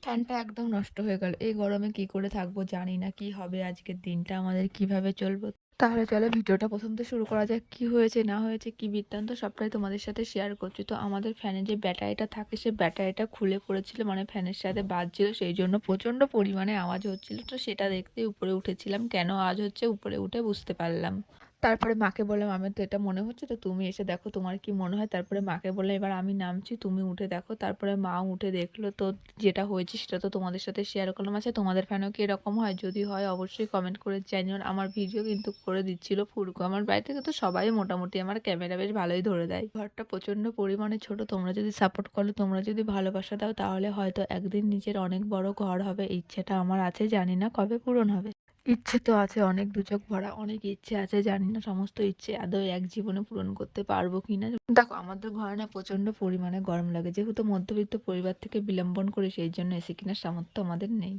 ফ্যানটা একদম নষ্ট হয়ে গেল। এই গরমে কি করে থাকবো জানি না। কি হবে আজকের দিনটা আমাদের কিভাবে চলবো? তাহলে চলো ভিডিওটা ১ম থেকে শুরু করা যাক। কি হয়েছে না হয়েছে, কি বৃত্তান্ত সবটাই তোমাদের সাথে শেয়ার করছি। তো আমাদের ফ্যানের যে ব্যাটারিটা থাকে সে ব্যাটারিটা খুলে পড়েছিল, মানে ফ্যানের সাথে বাজছিল, সেইজন্য প্রচণ্ড পরিমাণে আওয়াজ হচ্ছিল। তো সেটা দেখতেই উপরে উঠেছিলাম। কেন আওয়াজ হচ্ছে উপরে উঠে বুঝতে পারলাম। তারপরে মাকে বললাম, "আমার তো এটা মনে হচ্ছে, তো তুমি এসে দেখো তোমার কি মনে হয়?" তারপরে মাকে বললাম, "এবার আমি নামছি, তুমি উঠে দেখো।" তারপরে মাও উঠে দেখলো। তো যেটা হয়েছে সেটা তো তোমাদের সাথে শেয়ার করলাম। আচ্ছা, তোমাদের ফ্যানেও কি এরকম হয়? যদি হয় অবশ্যই কমেন্ট করে জানিও। আর আমার ভিডিও কিন্তু করে দিচ্ছিল ফুরকু। আমার বাড়িতে কিন্তু সবাই মোটামুটি আমার ক্যামেরা বেশ ভালোই ধরে দেয়। ঘরটা প্রচণ্ড পরিমাণে ছোট। তোমরা যদি সাপোর্ট করো, তোমরা যদি ভালোবাসা দাও, তাহলে হয়তো একদিন নিজের অনেক বড় ঘর হবে। ইচ্ছেটা আমার আছে, জানি না কবে পূরণ হবে। ইচ্ছে তো আছে অনেক, দু চোখ ভরা অনেক ইচ্ছে আছে। জানি না সমস্ত ইচ্ছে আদৌ এক জীবনে পূরণ করতে পারবো কিনা। দেখো আমাদের ঘরে না প্রচন্ড পরিমাণে গরম লাগে। যেহেতু মধ্যবিত্ত পরিবার থেকে বিলম্বন করি, সেই জন্য এসি কেনার সামর্থ্য আমাদের নেই।